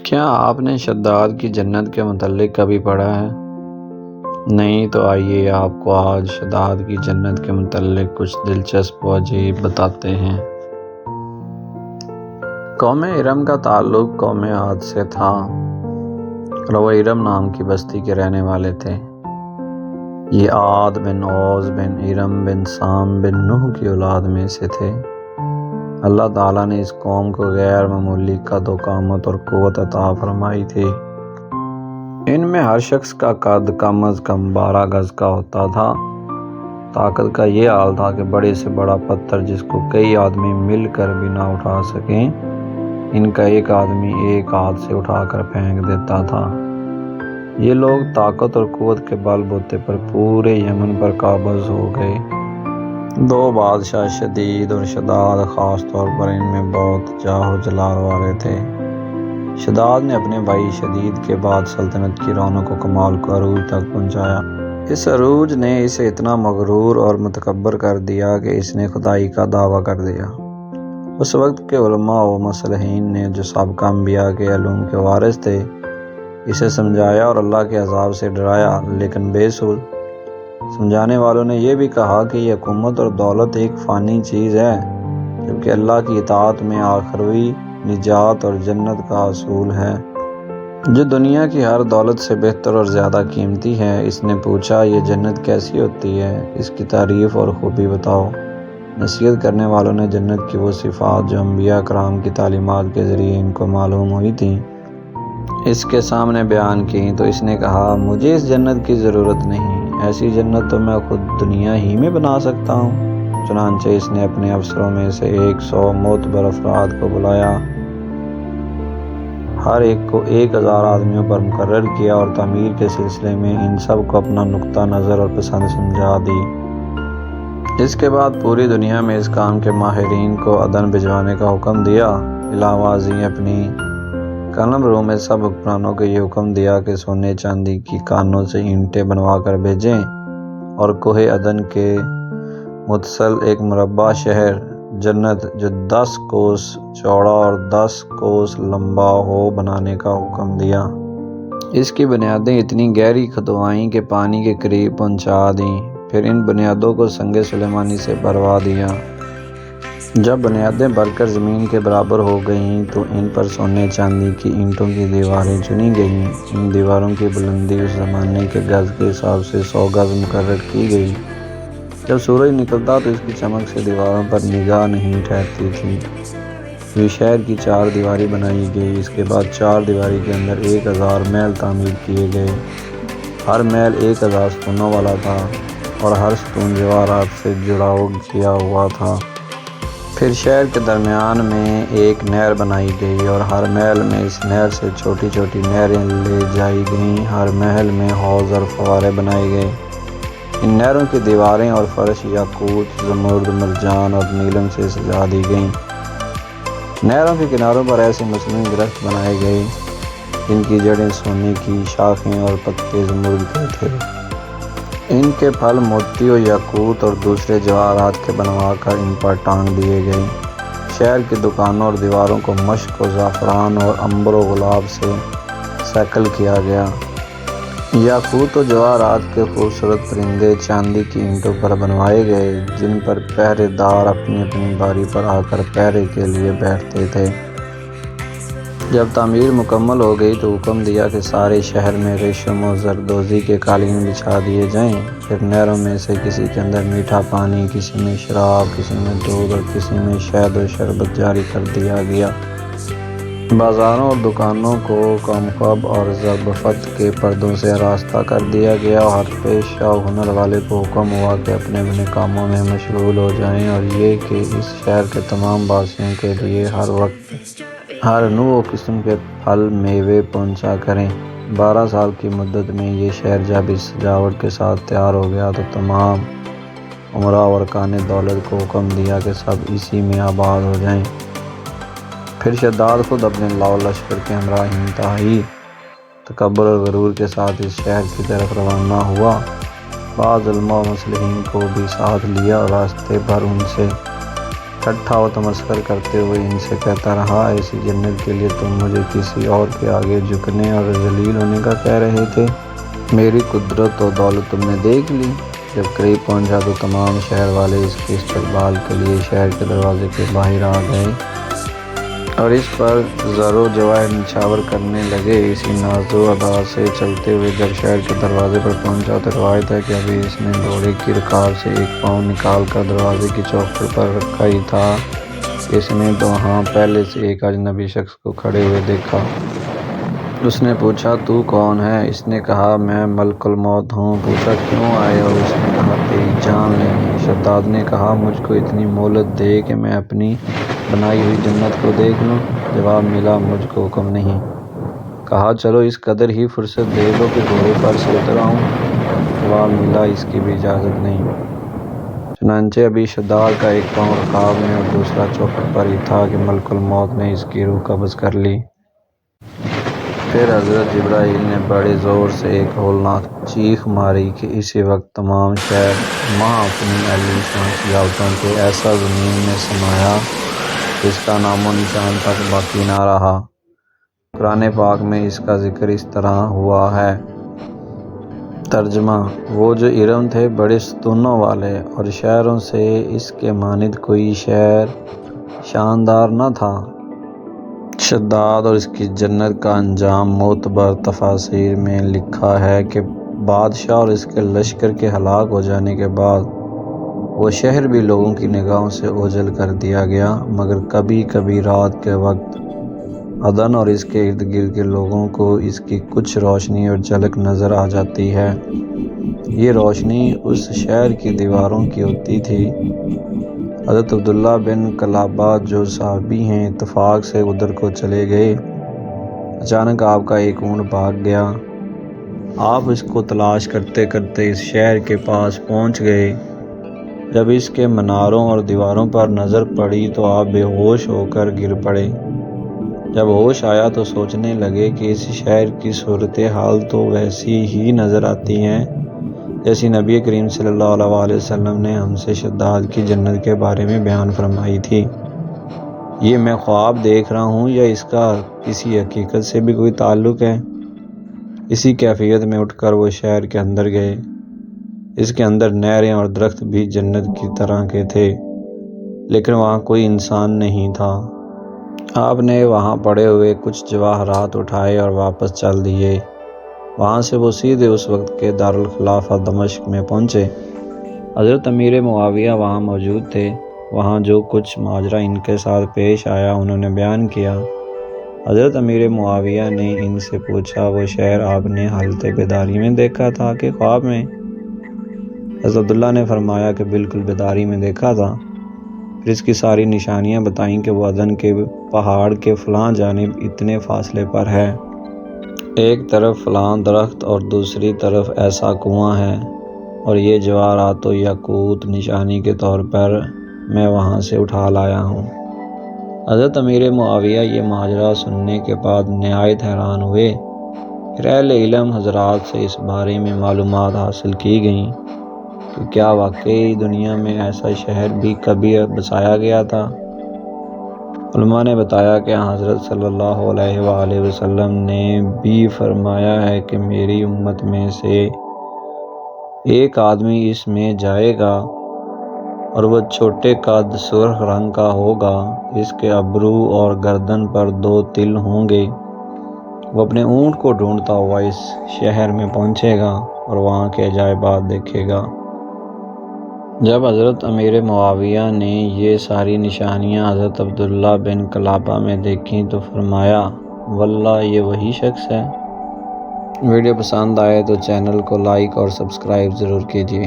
کیا آپ نے شداد کی جنت کے متعلق کبھی پڑھا ہے؟ نہیں تو آئیے آپ کو آج شداد کی جنت کے متعلق کچھ دلچسپ و عجیب بتاتے ہیں۔ قوم ارم کا تعلق قوم عاد سے تھا اور وہ ارم نام کی بستی کے رہنے والے تھے۔ یہ عاد بن اوز بن ارم بن سام بن نوح کی اولاد میں سے تھے۔ اللہ تعالیٰ نے اس قوم کو غیر معمولی قد و قامت اور قوت عطا فرمائی تھی۔ ان میں ہر شخص کا قد کم از کم 12 گز کا ہوتا تھا۔ طاقت کا یہ حال تھا کہ بڑے سے بڑا پتھر جس کو کئی آدمی مل کر بھی نہ اٹھا سکیں، ان کا ایک آدمی ایک ہاتھ سے اٹھا کر پھینک دیتا تھا۔ یہ لوگ طاقت اور قوت کے بل بوتے پر پورے یمن پر قابض ہو گئے۔ 2 بادشاہ شدید اور شداد خاص طور پر ان میں بہت جاہ و جلال والے تھے۔ شداد نے اپنے بھائی شدید کے بعد سلطنت کی رونق و کمال کو عروج تک پہنچایا۔ اس عروج نے اسے اتنا مغرور اور متکبر کر دیا کہ اس نے خدائی کا دعویٰ کر دیا۔ اس وقت کے علماء و مصلحین نے جو سابقہ انبیاء کے علوم کے وارث تھے اسے سمجھایا اور اللہ کے عذاب سے ڈرایا، لیکن بے سود۔ سمجھانے والوں نے یہ بھی کہا کہ یہ حکومت اور دولت ایک فانی چیز ہے، جبکہ اللہ کی اطاعت میں آخروی نجات اور جنت کا حصول ہے، جو دنیا کی ہر دولت سے بہتر اور زیادہ قیمتی ہے۔ اس نے پوچھا، یہ جنت کیسی ہوتی ہے؟ اس کی تعریف اور خوبی بتاؤ۔ نصیحت کرنے والوں نے جنت کی وہ صفات جو انبیاء کرام کی تعلیمات کے ذریعے ان کو معلوم ہوئی تھیں اس کے سامنے بیان کی، تو اس نے کہا، مجھے اس جنت کی ضرورت نہیں، ایسی جنت تو میں خود دنیا ہی میں بنا سکتا ہوں۔ چنانچہ اس نے اپنے افسروں میں سے 100 معتبر افراد کو بلایا، ہر ایک کو 1000 آدمیوں پر مقرر کیا اور تعمیر کے سلسلے میں ان سب کو اپنا نقطہ نظر اور پسند سمجھا دی۔ اس کے بعد پوری دنیا میں اس کام کے ماہرین کو عدن بھجوانے کا حکم دیا۔ علاوہ ازیں اپنی قلم رو میں سب حکمرانوں کو یہ حکم دیا کہ سونے چاندی کی کانوں سے اینٹیں بنوا کر بھیجیں اور کوہ عدن کے متصل ایک مربع شہر جنت جو 10 کوس چوڑا اور 10 کوس لمبا ہو بنانے کا حکم دیا۔ اس کی بنیادیں اتنی گہری کھدوائیں کہ پانی کے قریب پہنچا دیں، پھر ان بنیادوں کو سنگ سلیمانی سے بھروا دیا۔ جب بنیادیں بھر کر زمین کے برابر ہو گئیں تو ان پر سونے چاندی کی اینٹوں کی دیواریں چنی گئیں۔ ان دیواروں کی بلندی اس زمانے کے گز کے حساب سے 100 گز مقرر کی گئی۔ جب سورج نکلتا تو اس کی چمک سے دیواروں پر نگاہ نہیں ٹھہرتی تھی۔ یہ شہر کی 4 دیواری بنائی گئی۔ اس کے بعد 4 دیواری کے اندر 1000 محل تعمیر کیے گئے۔ ہر محل 1000 ستونوں والا تھا اور ہر ستون جواہرات سے جڑاؤ کیا ہوا تھا۔ پھر شہر کے درمیان میں ایک نہر بنائی گئی اور ہر محل میں اس نہر سے چھوٹی چھوٹی نہریں لے جائی گئیں۔ ہر محل میں حوض اور فوارے بنائے گئے۔ ان نہروں کی دیواریں اور فرش یاقوت، زمرد، مرجان اور نیلم سے سجا دی گئیں۔ نہروں کے کناروں پر ایسے مصنوعی درخت بنائے گئے جن کی جڑیں سونے کی، شاخیں اور پتے زمرد کے تھے۔ ان کے پھل موتی و یاقوت اور دوسرے جواہرات کے بنوا کر ان پر ٹانگ دیے گئے۔ شہر کی دکانوں اور دیواروں کو مشک و زعفران اور عنبر و گلاب سے سیکل کیا گیا۔ یاقوت و جواہرات کے خوبصورت پرندے چاندی کی اینٹوں پر بنوائے گئے جن پر پہرے دار اپنی اپنی باری پر آ کر پہرے کے لیے بیٹھتے تھے۔ جب تعمیر مکمل ہو گئی تو حکم دیا کہ سارے شہر میں ریشم و زردوزی کے قالین بچھا دیے جائیں۔ پھر نہروں میں سے کسی کے اندر میٹھا پانی، کسی میں شراب، کسی میں دودھ اور کسی میں شہد و شربت جاری کر دیا گیا۔ بازاروں اور دکانوں کو کمخب اور زربفت کے پردوں سے آراستہ کر دیا گیا اور ہر پیشہ و ہنر والے کو حکم ہوا کہ اپنے اپنے کاموں میں مشغول ہو جائیں، اور یہ کہ اس شہر کے تمام باسیوں کے لیے ہر وقت ہر نوع و قسم کے پھل میوے پہنچا کریں۔ 12 سال کی مدت میں یہ شہر جب اس سجاوٹ کے ساتھ تیار ہو گیا تو تمام امراء و ارکان دولت کو حکم دیا کہ سب اسی میں آباد ہو جائیں۔ پھر شداد خود اپنے لاؤ لشکر کے ہمراہ انتہائی تکبر اور غرور کے ساتھ اس شہر کی طرف روانہ ہوا۔ بعض علماء و مصلحین کو بھی ساتھ لیا اور راستے بھر ان سے اکٹھا و تمسخر کرتے ہوئے ان سے کہتا رہا، ایسی جنت کے لیے تم مجھے کسی اور کے آگے جھکنے اور ذلیل ہونے کا کہہ رہے تھے؟ میری قدرت و دولت تم نے دیکھ لی۔ جب قریب پہنچا تو تمام شہر والے اس کے استقبال کے لیے شہر کے دروازے کے باہر آ گئے اور اس پر زر و جواہر نچھاور کرنے لگے۔ اسی ناز و ادا سے چلتے ہوئے جب شہر کے دروازے پر پہنچا تو روایت ہے کہ ابھی اس نے گھوڑے کی رکاب سے ایک پاؤں نکال کر دروازے کی چوکھٹ پر رکھا ہی تھا، اس نے تو وہاں پہلے سے ایک اجنبی شخص کو کھڑے ہوئے دیکھا۔ اس نے پوچھا، تو کون ہے؟ اس نے کہا، میں ملک الموت ہوں۔ پوچھا، کیوں آئے ہو؟ اس نے کہا، تیری جان لینی۔ شداد نے کہا، مجھ کو اتنی مہلت دے کہ میں اپنی بنائی ہوئی جنت کو دیکھ لوں۔ جواب ملا، مجھ کو حکم نہیں۔ کہا، چلو اس قدر ہی فرصت دے دو کہ گھوڑے پر سے اتر آؤں۔ جواب ملا، اس کی بھی اجازت نہیں۔ چنانچہ ابھی شداد کا ایک پاؤں رکاب میں اور دوسرا چوکھٹ پر ہی تھا کہ ملک الموت نے اس کی روح قبض کر لی۔ پھر حضرت جبرائیل نے بڑے زور سے ایک ہولناک چیخ ماری کہ اسی وقت تمام شہر ماہ اپنی عالی شان سجاوٹوں کے ایسا زمین میں سمایا جس کا نام و نشان تک باقی نہ رہا۔ قرآن پاک میں اس کا ذکر اس طرح ہوا ہے۔ ترجمہ: وہ جو ارم تھے بڑے ستونوں والے اور شہروں سے اس کے مانند کوئی شہر شاندار نہ تھا۔ شداد اور اس کی جنت کا انجام معتبر تفاسیر میں لکھا ہے کہ بادشاہ اور اس کے لشکر کے ہلاک ہو جانے کے بعد وہ شہر بھی لوگوں کی نگاہوں سے اوجھل کر دیا گیا، مگر کبھی کبھی رات کے وقت عدن اور اس کے ارد گرد کے لوگوں کو اس کی کچھ روشنی اور جھلک نظر آ جاتی ہے۔ یہ روشنی اس شہر کی دیواروں کی ہوتی تھی۔ حضرت عبداللہ بن قلابہ جو صحابی ہیں اتفاق سے ادھر کو چلے گئے۔ اچانک آپ کا ایک اونٹ بھاگ گیا۔ آپ اس کو تلاش کرتے کرتے اس شہر کے پاس پہنچ گئے۔ جب اس کے مناروں اور دیواروں پر نظر پڑی تو آپ بے ہوش ہو کر گر پڑے۔ جب ہوش آیا تو سوچنے لگے کہ اس شہر کی صورتحال تو ویسی ہی نظر آتی ہے جیسی نبی کریم صلی اللہ علیہ وسلم نے ہم سے شداد کی جنت کے بارے میں بیان فرمائی تھی۔ یہ میں خواب دیکھ رہا ہوں یا اس کا کسی حقیقت سے بھی کوئی تعلق ہے؟ اسی کیفیت میں اٹھ کر وہ شہر کے اندر گئے۔ اس کے اندر نہریں اور درخت بھی جنت کی طرح کے تھے، لیکن وہاں کوئی انسان نہیں تھا۔ آپ نے وہاں پڑے ہوئے کچھ جواہرات اٹھائے اور واپس چل دیے۔ وہاں سے وہ سیدھے اس وقت کے دارالخلافہ دمشق میں پہنچے۔ حضرت امیر معاویہ وہاں موجود تھے۔ وہاں جو کچھ ماجرا ان کے ساتھ پیش آیا انہوں نے بیان کیا۔ حضرت امیر معاویہ نے ان سے پوچھا، وہ شہر آپ نے حالت بیداری میں دیکھا تھا کہ خواب میں؟ حضرت عبداللہ نے فرمایا کہ بالکل بیداری میں دیکھا تھا۔ پھر اس کی ساری نشانیاں بتائیں کہ وہ عدن کے پہاڑ کے فلاں جانب اتنے فاصلے پر ہے، ایک طرف فلاں درخت اور دوسری طرف ایسا کنواں ہے، اور یہ جواہرات و یاقوت نشانی کے طور پر میں وہاں سے اٹھا لایا ہوں۔ حضرت امیر معاویہ یہ ماجرا سننے کے بعد نہایت حیران ہوئے۔ پھر اہل علم حضرات سے اس بارے میں معلومات حاصل کی گئیں کہ کیا واقعی دنیا میں ایسا شہر بھی کبھی بسایا گیا تھا؟ علماء نے بتایا کہ حضرت صلی اللہ علیہ وآلہ وسلم نے بھی فرمایا ہے کہ میری امت میں سے ایک آدمی اس میں جائے گا اور وہ چھوٹے قد سرخ رنگ کا ہوگا، اس کے ابرو اور گردن پر 2 تل ہوں گے۔ وہ اپنے اونٹ کو ڈھونڈتا ہوا اس شہر میں پہنچے گا اور وہاں کے عجائبات دیکھے گا۔ جب حضرت امیر معاویہ نے یہ ساری نشانیاں حضرت عبداللہ بن قلابہ میں دیکھیں تو فرمایا، واللہ یہ وہی شخص ہے۔ ویڈیو پسند آئے تو چینل کو لائک اور سبسکرائب ضرور کیجیے۔